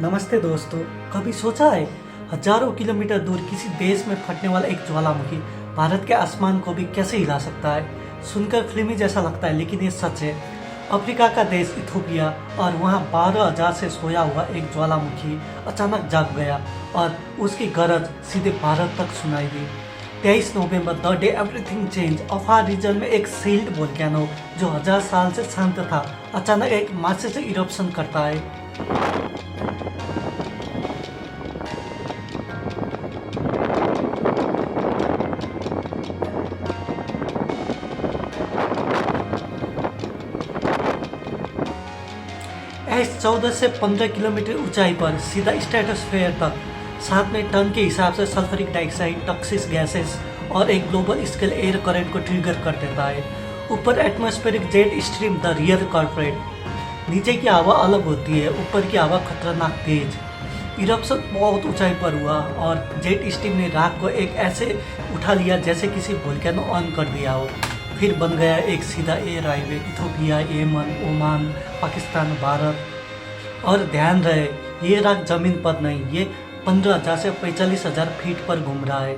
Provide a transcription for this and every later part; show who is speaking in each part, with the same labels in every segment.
Speaker 1: नमस्ते दोस्तों। कभी सोचा है हजारों किलोमीटर दूर किसी देश में फटने वाला एक ज्वालामुखी भारत के आसमान को भी कैसे हिला सकता है। सुनकर फिल्मी जैसा लगता है, लेकिन ये सच है। अफ्रीका का देश इथोपिया और वहाँ 12,000 से सोया हुआ एक ज्वालामुखी अचानक जाग गया और उसकी गरज सीधे भारत तक सुनाई दी। 23 November the day everything change. Afar region में एक सील्ड वोल्केनो जो 1000 साल से शांत था अचानक एक मासिव इरप्शन करता है। एस 14 से 15 किलोमीटर ऊंचाई पर सीधा स्ट्रेटोस्फेयर तक 7 टन के हिसाब से सल्फ्यूरिक डाइऑक्साइड, टॉक्सिक गैसेस और एक ग्लोबल स्केल एयर करंट को ट्रिगर कर देता है। ऊपर atmospheric jet stream the real culprit. नीचे की हवा अलग होती है, ऊपर की हवा खतरनाक तेज। इरप्शन बहुत ऊंचाई पर हुआ और जेट स्ट्रीम ने राख को एक ऐसे उठा लिया जैसे किसी वोल्केनो ऑन कर दिया हो। फिर बन गया एक सीधा एयर हाईवे इथोपिया, येमन, ओमान, पाकिस्तान, भारत। और ध्यान रहे, ये राख जमीन पर नहीं, ये 15,000 से 45,000 फीट पर घूम रहा है।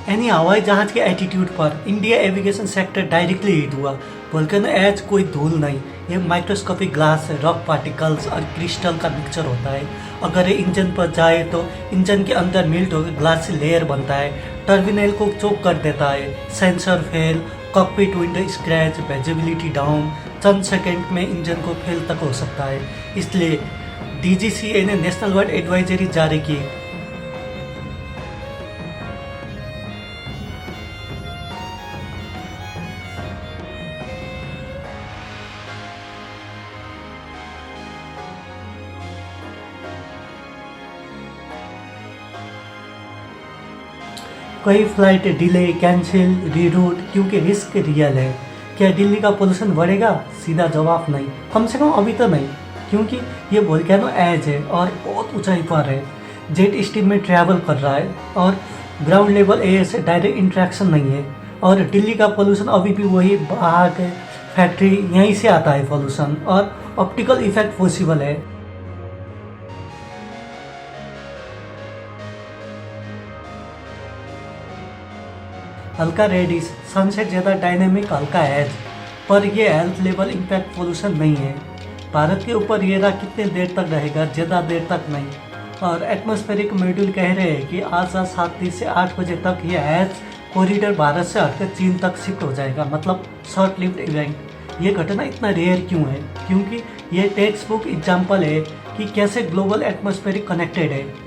Speaker 1: यानी हवाई जहाज के एटीट्यूड पर India aviation sector directly hit हुआ। वोल्केनो एज कोई धूल नहीं, ये माइक्रोस्कोपिक ग्लास, रॉक पार्टिकल्स और क्रिस्टल का मिक्सचर होता है। अगर ये इंजन पर जाए तो इंजन के अंदर मिल्ट होकर ग्लास लेयर बनता है, टर्मिनल को चोक कर देता है, sensor fail, cockpit window scratch, visibility down. चंद सेकेंड में इंजन को फेल तक हो सकता है। इसलिए डीजीसीए ने नेशनल वाइड एडवाइजरी जारी की। कई फ्लाइट डिले, कैंसिल, रीरूट, क्योंकि रिस्क रियल है। क्या दिल्ली का पोल्यूशन बढ़ेगा? सीधा जवाब नहीं, कम से कम अभी तो नहीं, क्योंकि ये वोल्केनो एज है और बहुत ऊंचाई पर है। जेट स्ट्रीम में ट्रैवल कर रहा है और ग्राउंड लेवल एयर से डायरेक्ट इंट्रैक्शन नहीं है। और दिल्ली का पोल्यूशन अभी भी वही बाहर फैक्ट्री, यहीं से आता है पोल्यूशन, और ऑप्टिकल इफेक्ट पॉसिबल है। हल्का रेडिस, सन से ज़्यादा डायनेमिक हल्का एज, पर यह हेल्थ लेवल इम्पैक्ट पोल्यूशन नहीं है। भारत के ऊपर ये राख कितने देर तक रहेगा? ज़्यादा देर तक नहीं। और एटमॉस्फेरिक मॉड्यूल कह रहे हैं कि आज रात 7:30 से 8 बजे तक ये एज कॉरिडोर भारत से हटकर चीन तक शिफ्ट हो जाएगा, मतलब शॉर्ट लिव्ड इवेंट। ये घटना इतना रेयर क्यों है? क्योंकि ये टेक्स्ट बुक एग्जाम्पल है कि कैसे ग्लोबल एटमॉस्फेरिक कनेक्टेड है।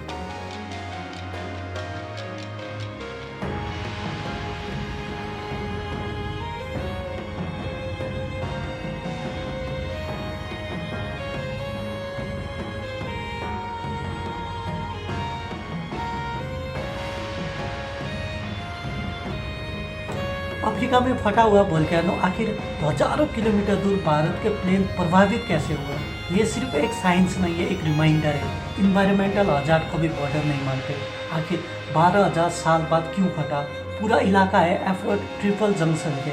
Speaker 1: अफ्रीका में फटा हुआ वोल्केनो आखिर हजारों किलोमीटर दूर भारत के प्लेन प्रभावित कैसे हुआ? ये सिर्फ एक साइंस नहीं है, एक रिमाइंडर है। इन्वायरमेंटल हजार्ड को भी बॉर्डर नहीं मानते। आखिर 12,000 साल बाद क्यों फटा? पूरा इलाका है एफर्ट ट्रिपल जंक्शन के,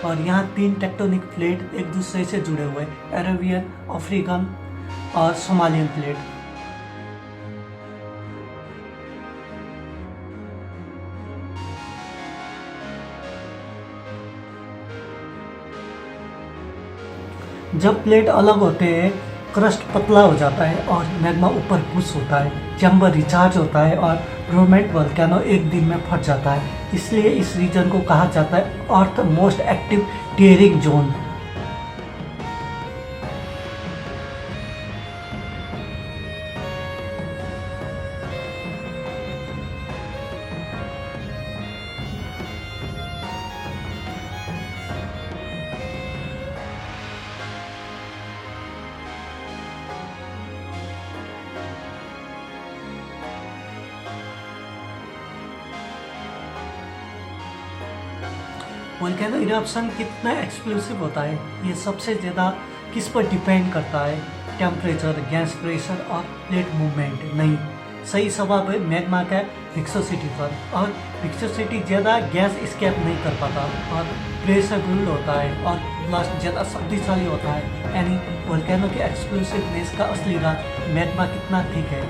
Speaker 1: और यहाँ 3 टेक्टोनिक प्लेट एक दूसरे से जुड़े हुए, अरेबियन, अफ्रीकन और सोमालियन प्लेट। जब प्लेट अलग होते हैं, क्रस्ट पतला हो जाता है और मैग्मा ऊपर पुश होता है, चैम्बर रिचार्ज होता है और डोरमेंट वोल्केनो एक दिन में फट जाता है। इसलिए इस रीजन को कहा जाता है earth most active tearing zone. Volcano eruption कितना एक्सप्लोसिव होता है, ये सबसे ज़्यादा किस पर डिपेंड करता है? टेम्परेचर, गैस प्रेशर और प्लेट मूवमेंट नहीं, सही जवाब है मैग्मा का विस्कोसिटी पर। और विस्कोसिटी ज़्यादा गैस स्केप नहीं कर पाता और प्रेशरेबल होता है और ब्लास्ट ज़्यादा शक्तिशाली होता है। यानी वोल्केनो के एक्सप्लोसिवनेस का असली राज मैग्मा कितना थिक है